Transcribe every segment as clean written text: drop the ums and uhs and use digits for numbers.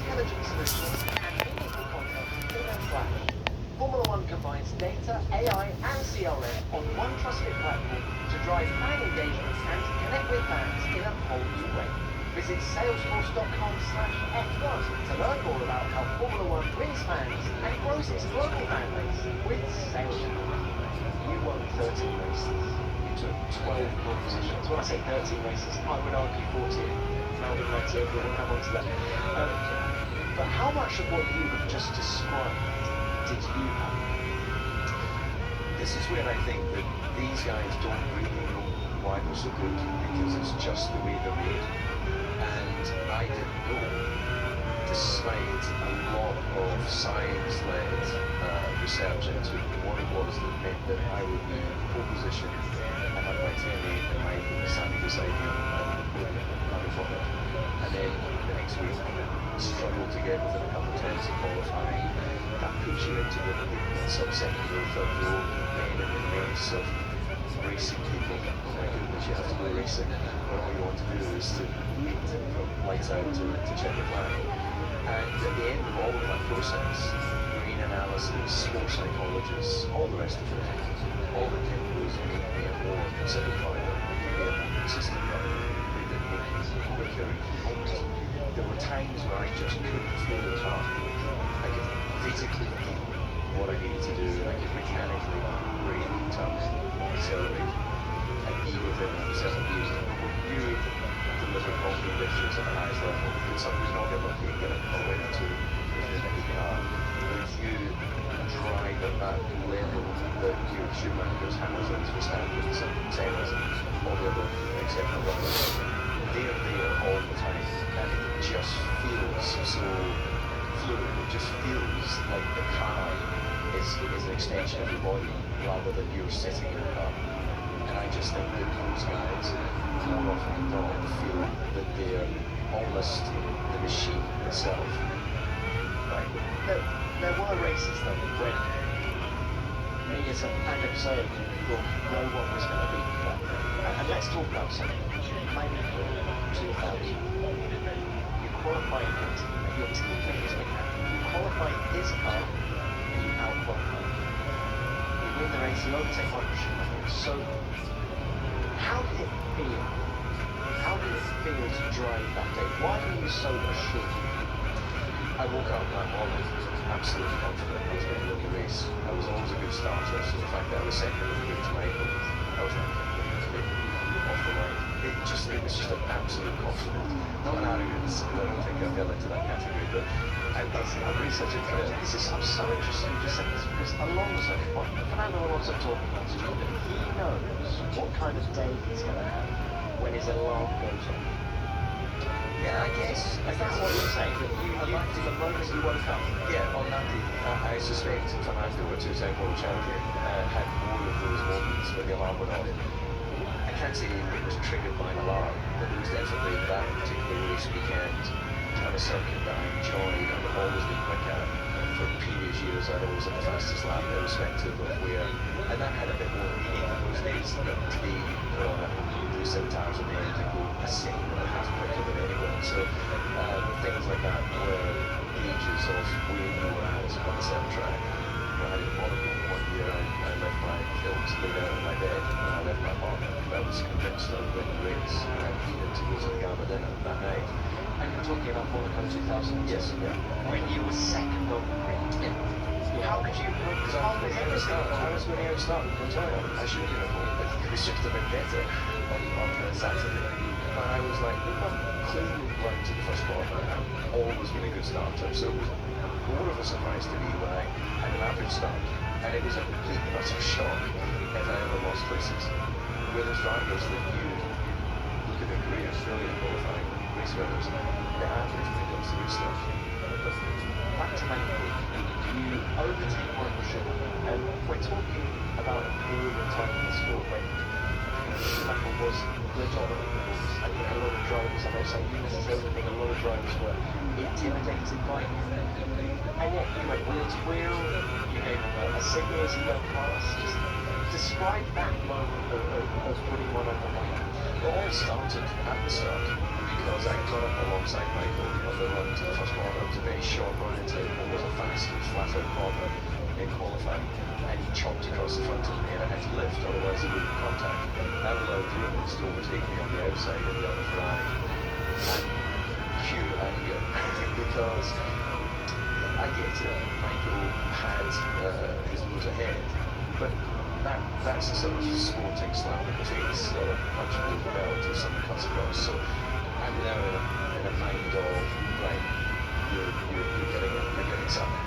intelligent solutions, and meaningful content in a flash. Formula One combines data, AI, and CRM on one trusted platform to drive fan engagement and to connect with fans in a whole new way. Visit salesforce.com/F1 to learn more about how Formula One wins fans and grows its global fan base with Salesforce. You won 13 races. You took 12 pole positions. When I say 13 races, I would argue 14. Now we'll come on to that. But how much of what you have just described did you have? This is where I think that these guys don't really know why they're so good, because it's just the way they're made. And I didn't know, despite a lot of science-led research into what it was that meant that I would be in pole position and have my teammate and my Sammy beside me on the podium. And then the next week, struggle to get within a couple of tenths of qualifying. That puts you into the sort of second row, third row, men in the race of racing people. Oh my goodness, you have to go racing. What all you want to do is to wait from lights out to check the flag. And at the end of all of that process, marine analysis, sports psychologists, all the rest of it, all the chemicals make me a more considered driver, make me a more consistent driver, make me quicker and faster. There were times where I just couldn't feel the car. I could physically feel what I needed to do. I could mechanically brake, turn, accelerate, and be within a certain views. You deliver wrong conditions at the highest level. Could somebody's not get lucky and get it all the way to the car? Would you drive at that level that your Schumachers, Hamiltons, Verstappens, and Sennas, and all the other exceptional drivers? They're there all the time, and it just feels so fluid. It just feels like the car is an extension of your body rather than you're sitting in the car. And I just think that those guys, more often than not, feel that they're almost the machine itself. Right. There were races though when me as a fan of Sale thought no one was going to beat that. And let's talk about something. Maybe 2000. You qualify in your team, and your teammate is McLaren. You qualify in his car, and you out-qualify. You win the race, you overtake Michael Schumacher. So, how did it feel? How did it feel to drive that day? Why were you so assured? I woke up that morning absolutely confident I was going to win the race. I was always a good starter, so the fact that I was second in the group to Michael, I was like, off the line. It was just an absolute confidence, not an arrogance, because I don't think I fell into that category, but I'm really such a fan. I'm so interested you just said this, because Alonso, Fernando Alonso talking about this, he knows what kind of day he's going to have when his alarm goes off. Yeah, I guess. Is that what you're saying? That the moment you woke up? Yeah, on that day, I suspect Fernando, a two-time world champion, had more of those moments when the alarm went off. I can't say it was triggered by an alarm, but it was definitely that particular race weekend on a circuit that I enjoyed. I've always been quick at. For previous years, I'd always had the fastest lap, irrespective of where. And that had a bit more meaning in those days. But today, you put on a blue 7 tires at the end and go a second and a half quicker than anyone. So things like that were gauges of where you were at on a certain track. When I had in Monaco one year, I left my films laid out in my bed, and I left my partner. I was convinced I would win the race, and I needed to go to the Gala dinner that night. And you're talking about Monaco 2000? Yes, yeah. When you were second on the grid. Yeah. How could you? Because I was going to outstart Montoya. I should have won, but it was just a bit better on Saturday. But I was like, if I'm cleanly run to the first corner, I've always been a good starter. So it was more of a surprise to me when I had an average start. And it was a complete and utter shock if I ever lost places. With the drivers that you look at their careers, brilliant qualifying, race winners, the average when it comes to good stuff. Back to Monaco, you overtake Michael Schumacher, and we're talking about a period of time in the sport when Schumacher was the dominant force. I think a lot of drivers, I'm not saying you necessarily think a lot of drivers were intimidated by him. And yet you went wheel to wheel, you gave him a signal as he went past. Just describe that moment of putting one on the line. It all started at the start because I got up alongside Michael on the run to the first corner. It was a very short run into what was a fast, flat-out corner in qualifying, and he chopped across the front of me, and I had to lift, otherwise he wouldn't contact. That allowed Rubens to overtake me on the outside of the other Ferrari. And pure anger, because I get it, Michael had his nose ahead, but that's a sort of sporting slap in the face, or a punch below the belt if someone cuts across. So I'm now in a mind of, right, you're getting something.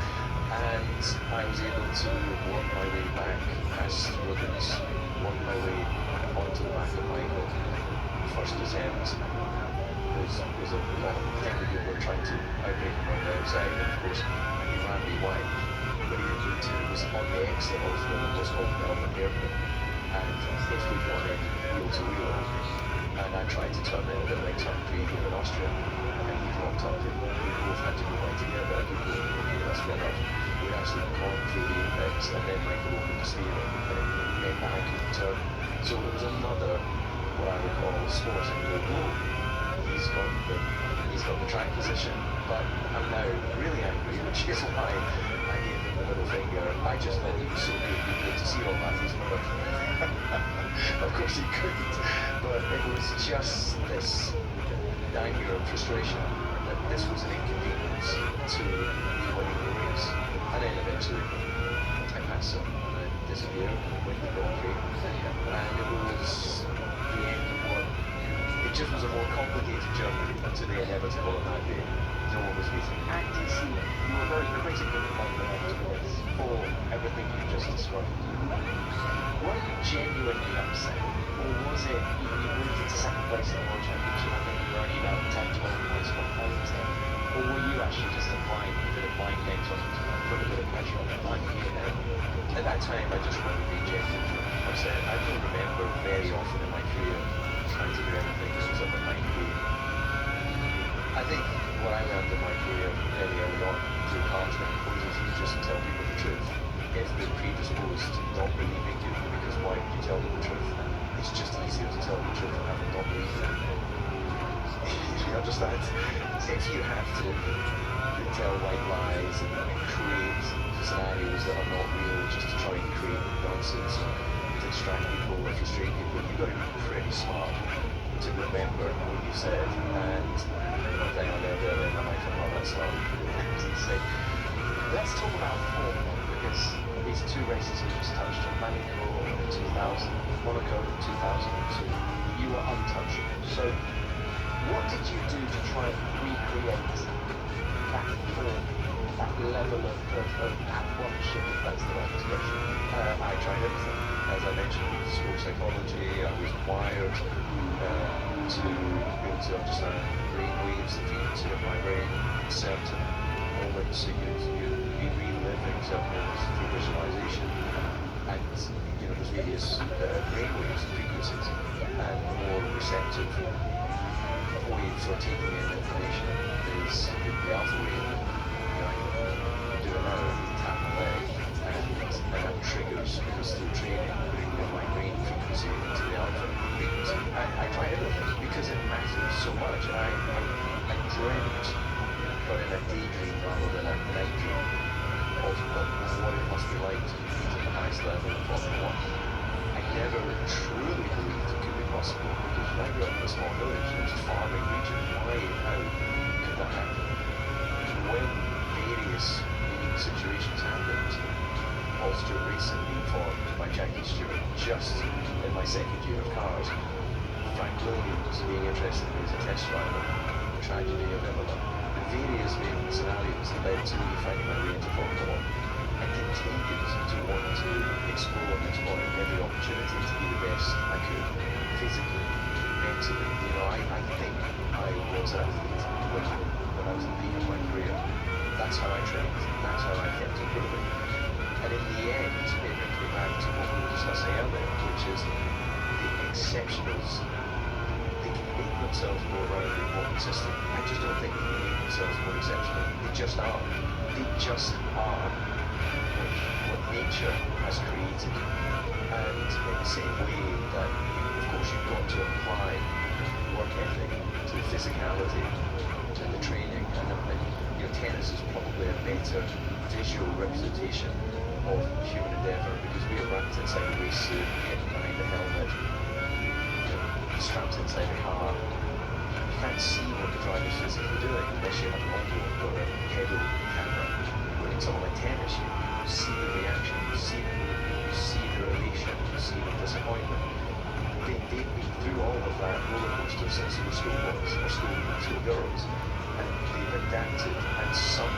And I was able to work my way back past Rubens, work my way onto the back of Michael. First attempt was a lot of people were trying to outbreak him on the outside, and of course he ran me wide. But he was on the exit of what's called Melbourne Airport, and if we'd gone in wheel to wheel, and I tried to turn in a bit like turn 3 here in Austria, and he dropped up, and we both had to go right together. I could go, okay, that's fair enough. We actually gone through the apex, and then Michael opened the steering, and it meant that I couldn't turn. So it was another, what I would call, sporting low. He's got the track position, but I'm now really angry, which is why I gave him the middle finger. I just thought he was so good, he needed to see all that as well. Of course he couldn't, but it was just this anger and frustration that this was an inconvenience to me winning the race. And then eventually I passed him and I disappeared and went the Grand Prix. And it was the end of what, it just was a more complicated journey to the inevitable on that day. No one was beating. And you were very critical of Michael afterwards for everything you just described. Were you genuinely upset? Or was it, you moved into second place in the World Championship, I think you were only about 10, 12 points from Hamilton? Or were you actually just applying a bit of mind games on it to put a bit of pressure on it? I'm here now. At that time, I just wanted to be genuine. I said, I don't remember very often in my career trying to do anything that was of a mind game. I think what I learned in my career very early on through karting was if you just tell people the truth, if they're predisposed to not believing you, because why would you tell them the truth? It's just easier to tell the truth and have them not believe you. You understand? If you have to tell white lies and create scenarios that are not real just to try and create nonsense and distract people or frustrate people, you've got to be pretty smart to remember what you said. And one thing I learned early in my life, I'm not that smart. Let's talk about form then, because these two races we just touched on, Monaco in 2000, Monaco in 2002, you were untouchable. So what did you do to try and recreate that form, that level of at-one-ship, if that's the right expression? I tried everything. As I mentioned, sports psychology, I was wired to be able to understand brain waves that feed into my brain, certain moments, so you'd be reliving certain moments through visualization. And, you know, there's various brain waves and frequencies, and the more receptive wave for taking in information is the alpha wave. You know, I can do it now, tap my leg, and that triggers, because through training, bringing my brain frequency into the alpha frequency. I try everything because it matters so much. I dreamt, but in a daydream rather than a night dream, of what it must be like to compete at the highest level in Formula 1. I never truly believed it could be possible, because when I grew up in a small village, it was a farming region. Why, how could that happen? When various unique situations happened, Ulster Racing being formed by Jackie Stewart just in my second year of cars, Frank Williams being interested in me as a test driver, the tragedy of Imola, the various scenarios that led to me finding my way into Formula 1. I continued to want to explore and exploit every opportunity to be the best I could, physically, mentally. You know, I think I was an athlete when I was at the peak of my career. That's how I trained, that's how I kept improving. And in the end, it brings me back to what we were discussing earlier, which is the exceptionals. They can make themselves more rounded, more consistent. I just don't think they can make themselves more exceptional. They just are. They just are what nature has created. And in the same way that, of course, you've got to apply work ethic to the physicality and the training and you know, tennis is probably a better visual representation of human endeavour because we are wrapped inside a race suit, hidden behind the helmet, strapped inside a car. You can't see what the driver's physically doing unless you have an audio or a pedal camera. When it's all like tennis, you see the reaction, you see the movement, you see the elation, you see the disappointment. They've been through all of that roller coaster since they were schoolboys or schoolgirls, and they've adapted, and some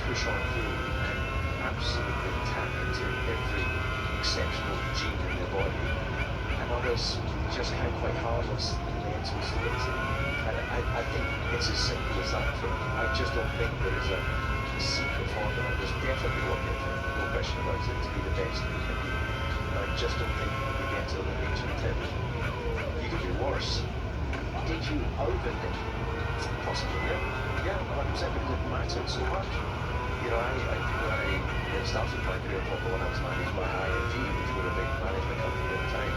push on through and absolutely tap into every exceptional gene in their body, and others just can't quite harness the mental stability. And I think it's as simple as that for them. I just don't think there is a secret formula. There's definitely work ethic, no question about it, to be the best that you can be. I just don't think you can get to the range of intelligence. You could be worse. Did you overthink? Possibly, yeah. Yeah, 100%, because it mattered so much. You know, when I started my career proper when I was managed by ING, which were a big management company at the time,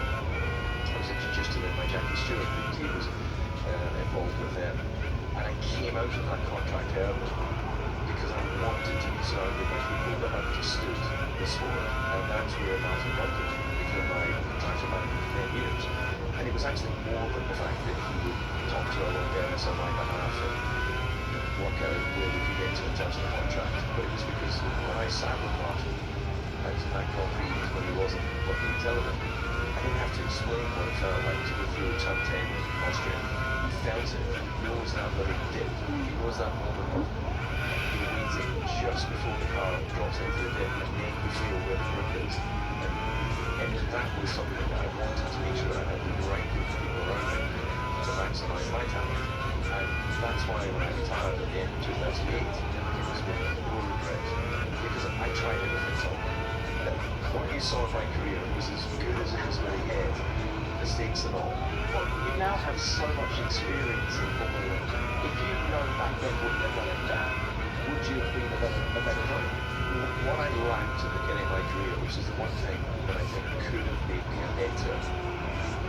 I was introduced to them by Jackie Stewart, because he was involved with them. And I came out of that contract early because I wanted to be surrounded by people that understood the sport. And that's where Martin Duncan became my contractor manager for 10 years. And it was actually more than the fact that he would talk to Alan Dennis on my behalf and work out where we could get to in terms of the contract. But it was because when I sat with Martin out in that Grand Prix when he wasn't working in television, I didn't have to explain what it felt like to go through a turn 10 in Austria. He felt it. He knows that little dip. He knows that moment of you waiting just before the car drops into the dip, and then you feel where the grip is. And that was something that I wanted to make sure I had the right group of people around me to maximise my talent. And that's why when I retired at the end of 2008, it was with no regret, because I tried everything. So what you saw in my career was as good as it was going to get, mistakes and all. Well, you now have so much experience in Formula 1. If you'd known back then what you'd done now, would you have been a better driver? What I lacked at the beginning of my career, which is the one thing that I think could have made me a better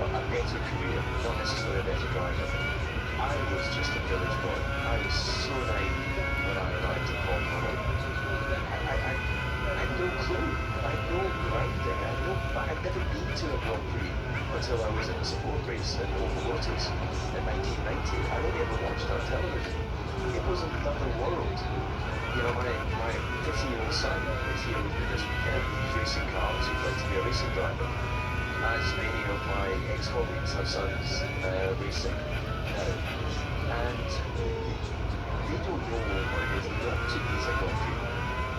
career, not necessarily a better driver. I was just a village boy. I was so naive when I arrived at Formula 1. I had no clue. I had no grounding. I'd never been to a Grand Prix until I was in a support race in Oval Lotus in 1990. I only ever watched it on television. It was another world. You know, my 50-year-old son is here with me this weekend. He's racing cars. He'd like to be a racing driver. As many of my ex-colleagues have sons racing now. And they don't know what it is not to be a Grand Prix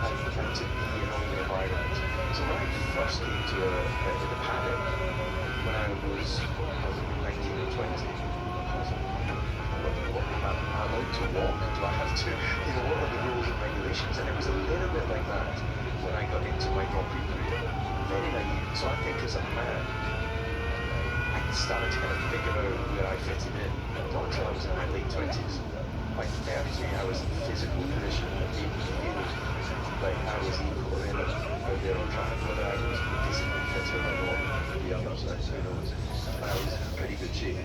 and to be in all the environment. So when I first came to the paddock when I was 19 or 20, am I allowed to walk? Do I have to, what are the rules and regulations? And it was a little bit like that when I got into my Grand Prix career. Very naive. So I think as a man, I started to kind of think about where I fitted in. Not until I was in my late 20s. By 30, I was in physical condition that made me feel like I was equal in out there on track, whether I was physically fitter or not. The other side, who knows? But I was in pretty good shape.